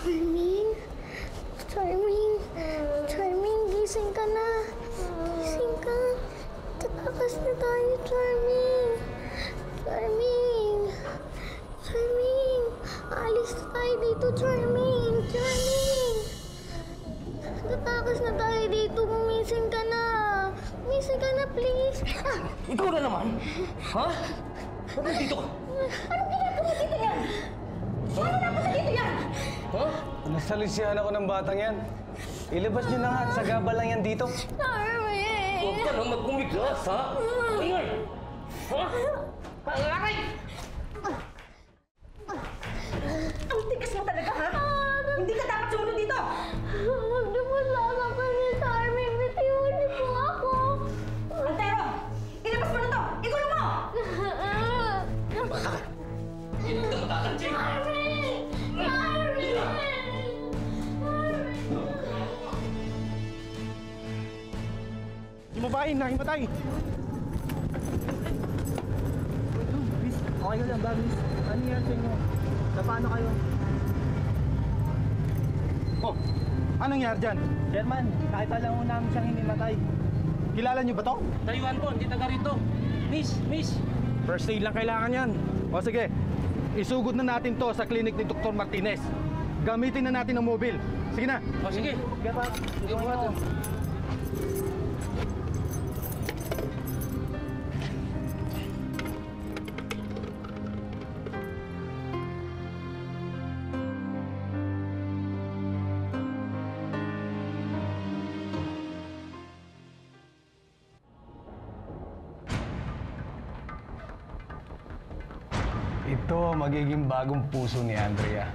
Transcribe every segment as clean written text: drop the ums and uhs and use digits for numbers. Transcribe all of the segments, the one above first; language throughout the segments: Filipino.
Charming? Charming? Charming, gising ka na. Gising ka. Tatakas na tayo, Charming. Charming. Charming. Alis na tayo dito, Charming. Charming. Tatakas na tayo dito. Gumising ka na. Gumising ka na, please. Ikaw na naman? Ha? Ano dito ka? Anong ginagawa dito yan? Ano napunta dito yan? Ha? Nasalisihan ako ng batang yan. Ilabas niyo na nga at sagaba lang yan dito. Charming! Huwag ka nang magkumigas, ha? Ingay! Ha? Aray! Ang tigas mo talaga, ha? Hindi ka dapat sumunod dito! Huwag niyo po sasaktan ni Charming. Bitiwan niyo po ako. Antero! Ilabas mo na to! Igulo mo! Bata ka! Hindi ka matatansin! Charming! Charming! Himabayin na, himatay! Miss, okay ka lang ba, miss? Ano yan sa inyo? Sa paano kayo? Oh, anong nangyari dyan? Chairman, nakita lang ho namin siyang hinimatay. Kilala niyo ba to? Taiwan po, hindi taga rito. Miss! First aid lang kailangan yan. O sige, isugod na natin to sa clinic ni Dr. Martinez. Gamitin na natin ang mobile. Sige na. O sige. Sige pa. Sige po. Ito magiging bagong puso ni Andrea.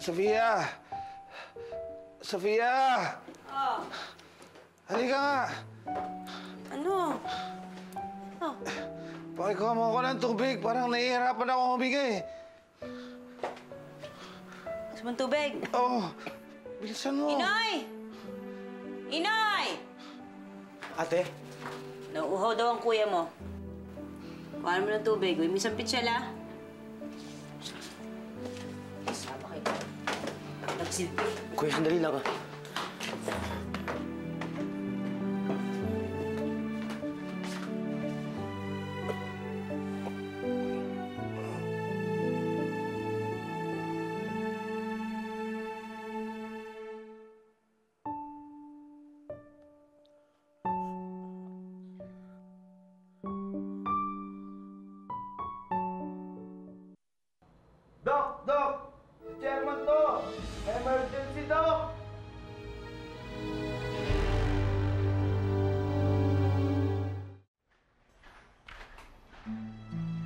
Sofia! Sofia! Oh. Halika nga! Ano? Oh. Pakikuha mo ako ng tubig. Parang nahihirapan ako humigay. Gusto mong tubig? Oo. Bilisan mo. Inoy! Inoy! Ate? Nauuhaw daw ang kuya mo. Kuhaan mo ng tubig. Uy, misang pitsala. Sama kayo. Nagsilpi. Kuya, sandali lang, ha? Doc! Si Chairman to! Emergency, Doc!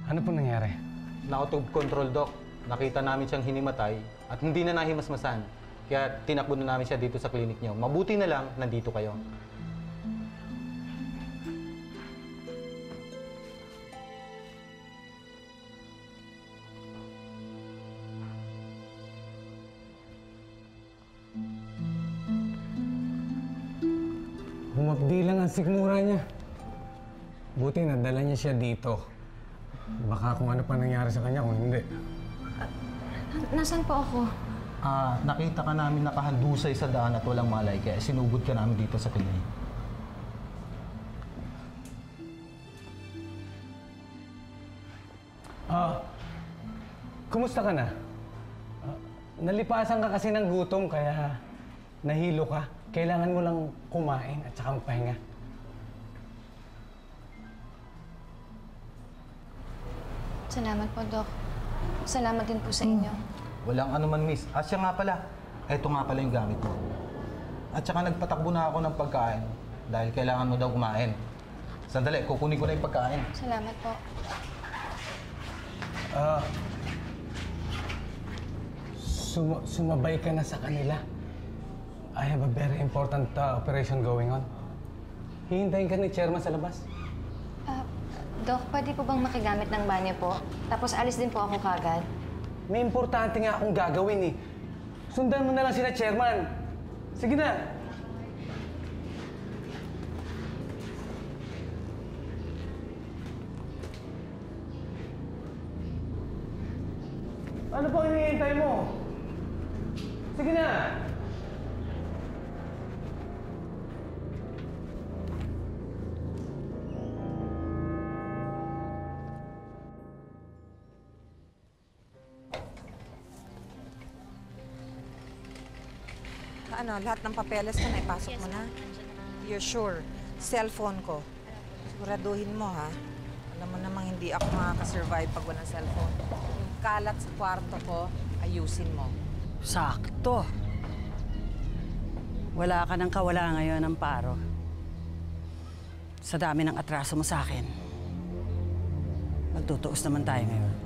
Ano po nangyari? Out of control, Doc. Nakita namin siyang hinimatay at hindi na nahimasmasan. Kaya tinakbo na namin siya dito sa clinic niyo. Mabuti na lang, nandito kayo. Humapdi lang ang sikmura niya. Buti nadala niya siya dito. Baka kung ano pa nangyari sa kanya kung hindi. Nasaan po ako? Nakita ka namin nakahandusay sa daan at walang malay, kaya sinugod ka namin dito sa clinic. Kumusta ka na? Nalipasan ka kasi ng gutom kaya nahilo ka. Kailangan mo lang kumain at saka magpahinga. Salamat po, Doc. Salamat din po sa inyo. Walang anuman, miss. Siya nga pala. Eto nga pala yung gamit mo. At saka nagpatakbo na ako ng pagkain dahil kailangan mo daw kumain. Sandali, kukunin ko na yung pagkain. Salamat po. Sumabay ka na sa kanila. I have a very important operation going on. hihintayin ka ni Chairman sa labas. Doc, pwede po bang makigamit ng banyo po? Tapos alis din po ako kagad. May importante nga akong gagawin eh. Sundan mo na lang sila, Chairman. Sige na. Ano pang hinihintay mo? Sige na. Ano, lahat ng papeles ko naipasok mo na? You're sure? Cellphone ko. Siguraduhin mo, ha? Alam mo namang hindi ako makakasurvive pag walang cellphone. Yung kalat sa kwarto ko, ayusin mo. Sakto. Wala ka ng kawala ngayon, Amparo. Sa dami ng atraso mo sa akin, magtutuos naman tayo ngayon.